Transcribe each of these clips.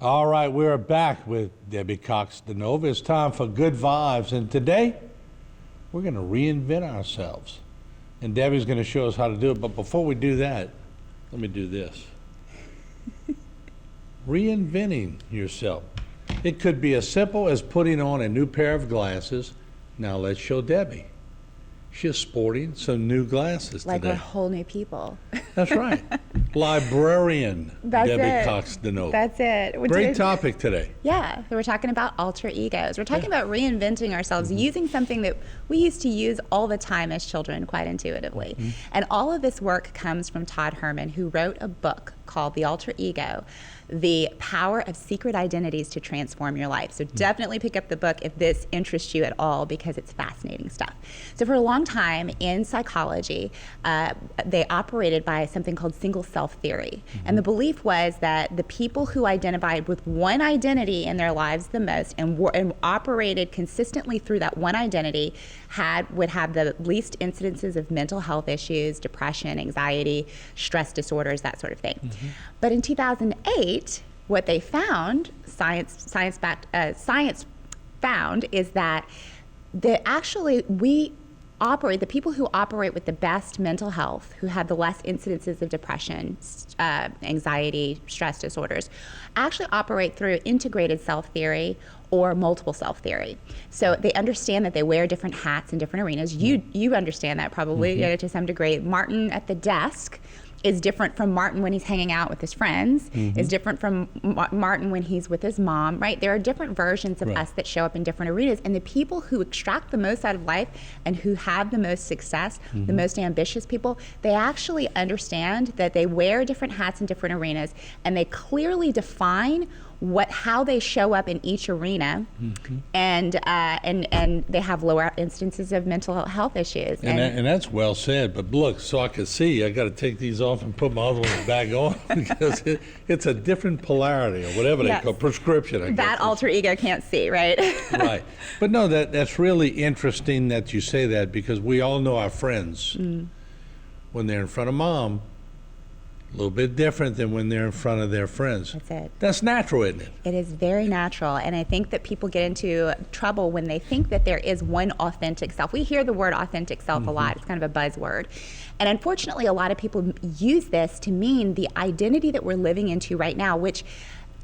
All right, we're back with Debbie Cox DeNova. It's time for Good Vibes, and today we're going to reinvent ourselves. And Debbie's going to show us how to do it, but before we do that, let me do this. Reinventing yourself. It could be as simple as putting on a new pair of glasses. Now let's show Debbie. She's sporting some new glasses like today. we're whole new people. That's right. Librarian Debbie Cox DeNova. That's it. Great topic today. Yeah, so we're talking about alter egos. We're talking about reinventing ourselves, using something that we used to use all the time as children, quite intuitively. And all of this work comes from Todd Herman, who wrote a book called The Alter Ego, The Power of Secret Identities to Transform Your Life. So definitely pick up the book if this interests you at all, because it's fascinating stuff. So for a long time in psychology, they operated by something called single self theory. And the belief was that the people who identified with one identity in their lives the most and operated consistently through that one identity would have the least incidences of mental health issues, depression, anxiety, stress disorders, that sort of thing. But in 2008, what they found, science found, is that the people who operate with the best mental health, who have the less incidences of depression, anxiety, stress disorders, actually operate through integrated self-theory or multiple self-theory. So they understand that they wear different hats in different arenas. You understand that probably to some degree. Martin at the desk is different from Martin when he's hanging out with his friends, is different from Martin when he's with his mom, right? There are different versions of us that show up in different arenas, and the people who extract the most out of life and who have the most success, the most ambitious people, they actually understand that they wear different hats in different arenas, and they clearly define how they show up in each arena, and they have lower instances of mental health issues. And that's well said. But look, so I can see, I got to take these off and put my other ones back on because it's a different polarity or whatever they call prescription. I guess. That alter ego can't see, right? Right. But no, that's really interesting that you say that, because we all know our friends when they're in front of mom. A little bit different than when they're in front of their friends. That's it. That's natural, isn't it? It is very natural, and I think that people get into trouble when they think that there is one authentic self. We hear the word authentic self a lot. It's kind of a buzzword. And unfortunately, a lot of people use this to mean the identity that we're living into right now, which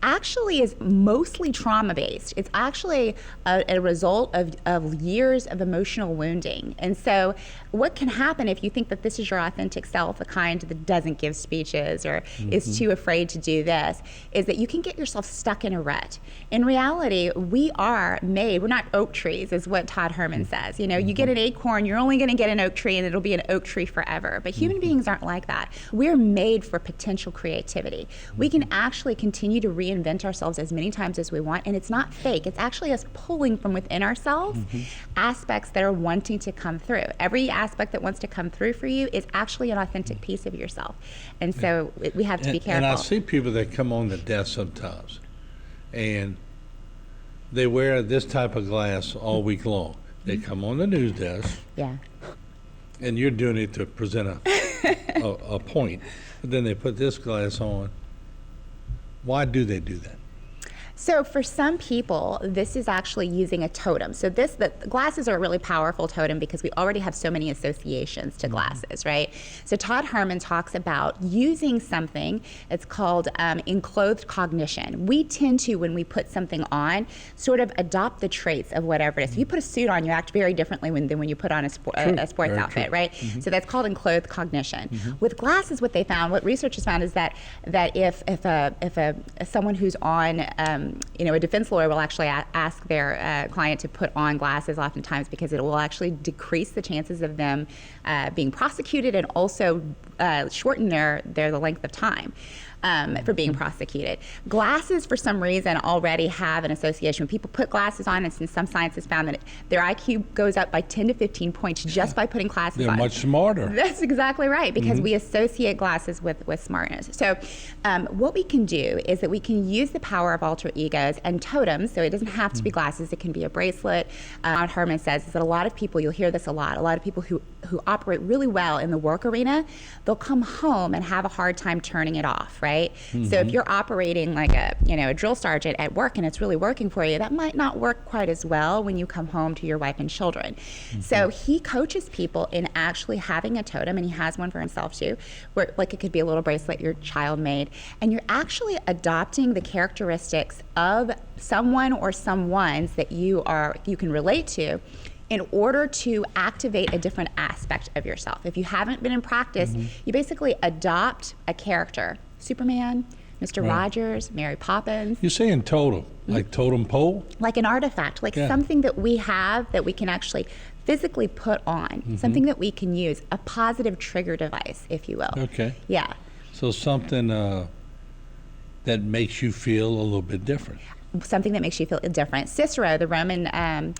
actually is mostly trauma-based. It's actually a result of years of emotional wounding. And so what can happen if you think that this is your authentic self, the kind that doesn't give speeches or is too afraid to do this, is that you can get yourself stuck in a rut. In reality, we're not oak trees, is what Todd Herman says. You know, you get an acorn, you're only going to get an oak tree, and it'll be an oak tree forever. But human beings aren't like that. We're made for potential creativity. We can actually continue to reinvent ourselves as many times as we want, and it's not fake. It's actually us pulling from within ourselves aspects that are wanting to come through. Every aspect that wants to come through for you is actually an authentic piece of yourself. And so we have to be careful. And I see people that come on the desk sometimes, and they wear this type of glass all week long. They come on the news desk, and you're doing it to present a point, but then they put this glass on. Why do they do that? So for some people, this is actually using a totem. So the glasses are a really powerful totem because we already have so many associations to glasses, right? So Todd Herman talks about using something that's called enclothed cognition. We tend to, when we put something on, sort of adopt the traits of whatever it is. If you put a suit on, you act very differently than when you put on a sports outfit, right? So that's called enclothed cognition. With glasses, what researchers found is that if someone who's on a defense lawyer will actually ask their client to put on glasses oftentimes because it will actually decrease the chances of them being prosecuted and also shorten the length of time for being prosecuted. Glasses, for some reason, already have an association. When people put glasses on, and some science has found that their IQ goes up by 10 to 15 points just by putting glasses on. They're much smarter. That's exactly right, because we associate glasses with smartness. So what we can do is that we can use the power of alter egos and totems, so it doesn't have to be glasses, it can be a bracelet. Todd Herman says is that a lot of people, you'll hear this a lot of people who operate really well in the work arena, they'll come home and have a hard time turning it off, right? right? So if you're operating like a drill sergeant at work and it's really working for you, that might not work quite as well when you come home to your wife and children. So he coaches people in actually having a totem, and he has one for himself too, where like it could be a little bracelet your child made, and you're actually adopting the characteristics of someone or someones that you can relate to in order to activate a different aspect of yourself. If you haven't been in practice, you basically adopt a character. Superman, Mr. Rogers, Mary Poppins. You're saying totem, like totem pole? Like an artifact, like something that we have that we can actually physically put on, something that we can use, a positive trigger device, if you will. Okay. Yeah. So something that makes you feel a little bit different. Something that makes you feel different. Cicero, the Roman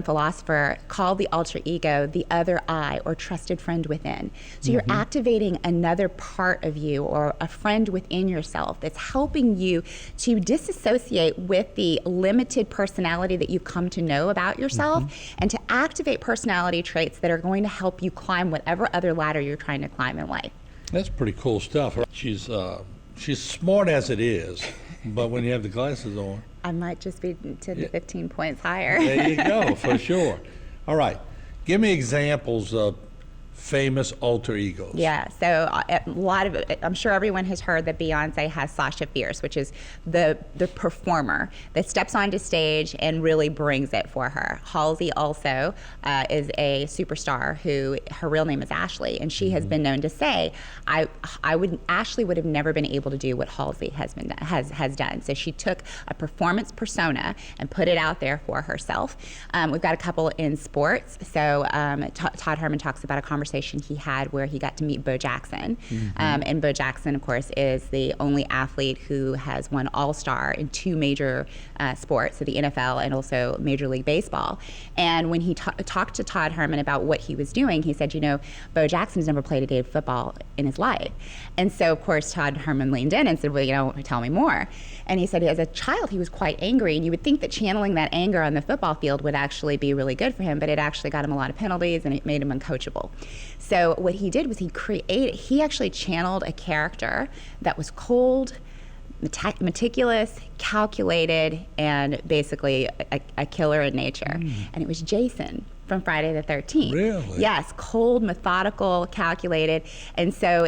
philosopher, called the alter ego the other I, or trusted friend within. So you're activating another part of you, or a friend within yourself, that's helping you to disassociate with the limited personality that you come to know about yourself, and to activate personality traits that are going to help you climb whatever other ladder you're trying to climb in life. That's pretty cool stuff. She's smart as it is. But when you have the glasses on, I might just be 10 to 15 points higher. There you go, for sure. All right. Give me examples of famous alter egos. Yeah, so a lot of it, I'm sure everyone has heard that Beyonce has Sasha Fierce, which is the performer that steps onto stage and really brings it for her. Halsey also is a superstar who, her real name is Ashley, and she has been known to say, Ashley would have never been able to do what Halsey has done. So she took a performance persona and put it out there for herself. We've got a couple in sports. So Todd Herman talks about a conversation he had where he got to meet Bo Jackson. And Bo Jackson, of course, is the only athlete who has won All-Star in two major sports, so the NFL and also Major League Baseball. And when he talked to Todd Herman about what he was doing, he said, Bo Jackson's never played a day of football in his life. And so, of course, Todd Herman leaned in and said, well, tell me more. And he said as a child he was quite angry, and you would think that channeling that anger on the football field would actually be really good for him, but it actually got him a lot of penalties and it made him uncoachable. So what he did was he actually channeled a character that was cold, meticulous, calculated, and basically a killer in nature. And it was Jason from Friday the 13th. Really? Yes, cold, methodical, calculated, and so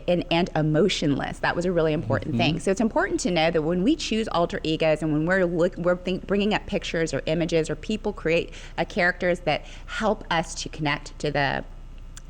and emotionless. That was a really important thing. So it's important to know that when we choose alter egos and when we're bringing up pictures or images, or people create characters that help us to connect to the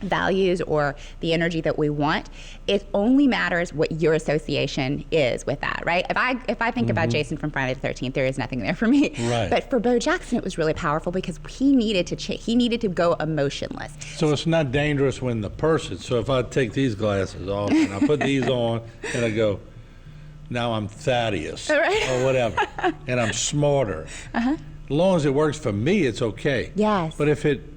values or the energy that we want, it only matters what your association is with that, right? If I think about Jason from Friday the 13th, there is nothing there for me. Right. But for Bo Jackson, it was really powerful because he needed to go emotionless. So it's not dangerous when the person, so if I take these glasses off and I put these on and I go, now I'm Thaddeus or whatever, and I'm smarter. As long as it works for me, it's okay. Yes. But if it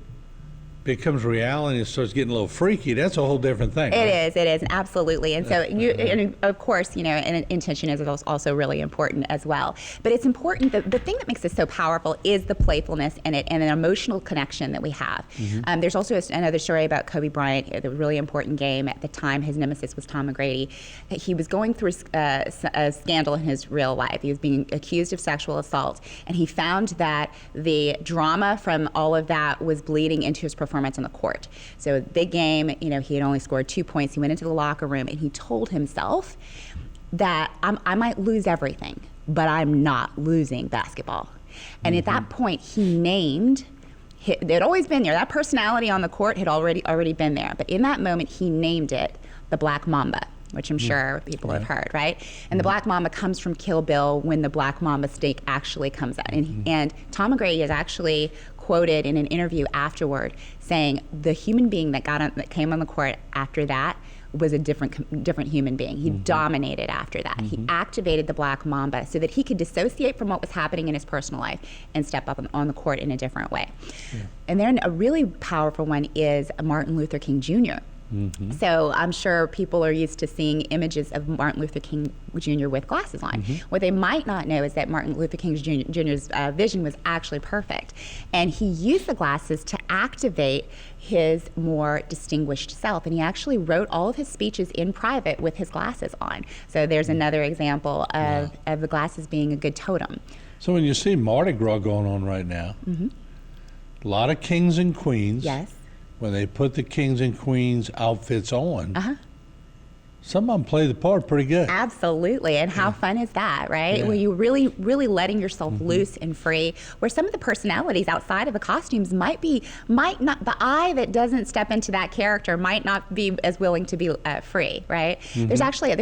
becomes reality and it starts getting a little freaky, that's a whole different thing. It is, absolutely. And so, and of course, and intention is also really important as well. But it's important, the thing that makes it so powerful is the playfulness in it and an emotional connection that we have. There's also another story about Kobe Bryant, the really important game. At the time, his nemesis was Tom McGrady. He was going through a scandal in his real life. He was being accused of sexual assault, and he found that the drama from all of that was bleeding into his performance on the court. So big game, he had only scored 2 points. He went into the locker room and he told himself that I might lose everything, but I'm not losing basketball. And at that point, he named, it had always been there. That personality on the court had already been there. But in that moment, he named it the Black Mamba, which I'm sure people have heard, right? And the Black Mamba comes from Kill Bill, when the Black Mamba snake actually comes out. And Tom McGrady is actually quoted in an interview afterward saying the human being that came on the court after that was a different human being. He dominated after that. He activated the Black Mamba so that he could dissociate from what was happening in his personal life and step up on the court in a different way. And then a really powerful one is Martin Luther King Jr. So I'm sure people are used to seeing images of Martin Luther King Jr. with glasses on. What they might not know is that Martin Luther King Jr.'s vision was actually perfect. And he used the glasses to activate his more distinguished self. And he actually wrote all of his speeches in private with his glasses on. So there's another example of the glasses being a good totem. So when you see Mardi Gras going on right now, a lot of kings and queens, Yes. when they put the kings and queens outfits on, some of them play the part pretty good. Absolutely. And how fun is that, right? Yeah. Where you really letting yourself loose and free, where some of the personalities outside of the costumes might not, the eye that doesn't step into that character might not be as willing to be free, right? There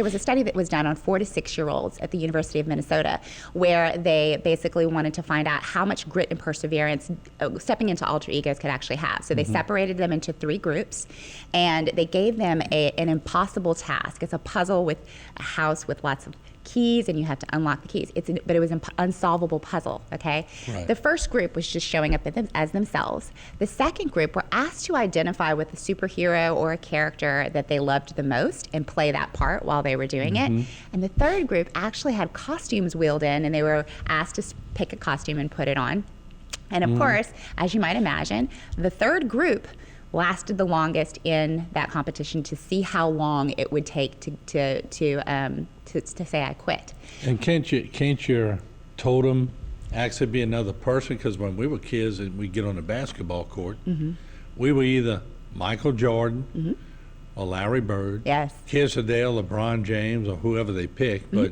was a study that was done on 4 to 6-year-olds at the University of Minnesota, where they basically wanted to find out how much grit and perseverance stepping into alter egos could actually have. So they separated them into 3 groups, and they gave them an impossible task. It's a puzzle with a house with lots of keys, and you have to unlock the keys. But it was an unsolvable puzzle, okay? Right. The first group was just showing up as themselves. The second group were asked to identify with a superhero or a character that they loved the most and play that part while they were doing it. And the third group actually had costumes wheeled in, and they were asked to pick a costume and put it on. And of course, as you might imagine, the third group lasted the longest in that competition to see how long it would take to say I quit. And can't your totem actually be another person? Because when we were kids and we get on the basketball court, we were either Michael Jordan or Larry Bird, Yes. Kisadale, LeBron James, or whoever they pick. But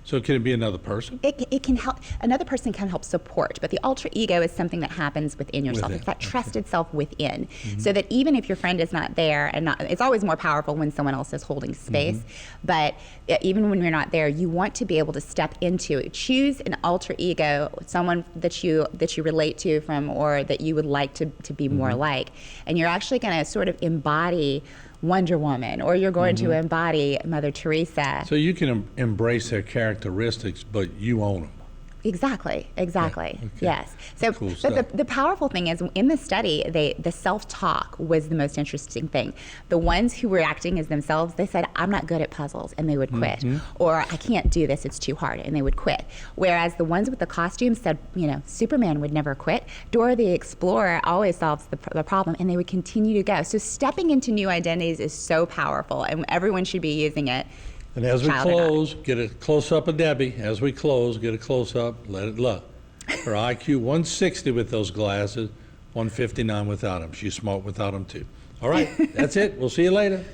so can it be another person? It can help. Another person can help support, but the alter ego is something that happens within yourself. Within, It's that okay. trusted self within, so that even if your friend is not there, it's always more powerful when someone else is holding space. But even when you're not there, you want to be able to step into it. Choose an alter ego, someone that you relate to from, or that you would like to be more like, and you're actually going to sort of embody Wonder Woman, or you're going to embody Mother Teresa. So you can embrace their characteristics, but you own them. Exactly. okay. Yes. So, Cool but stuff. the powerful thing is, in the study, the self-talk was the most interesting thing. The ones who were acting as themselves, they said, "I'm not good at puzzles," and they would quit, or "I can't do this; it's too hard," and they would quit. Whereas the ones with the costumes said, Superman would never quit. Dora the Explorer always solves the problem, and they would continue to go. So stepping into new identities is so powerful, and everyone should be using it. And as we Child or not. close, get a close-up of Debbie. As we close, get a close-up, let it look. Her IQ 160 with those glasses, 159 without them. She's smart without them, too. All right, that's it. We'll see you later.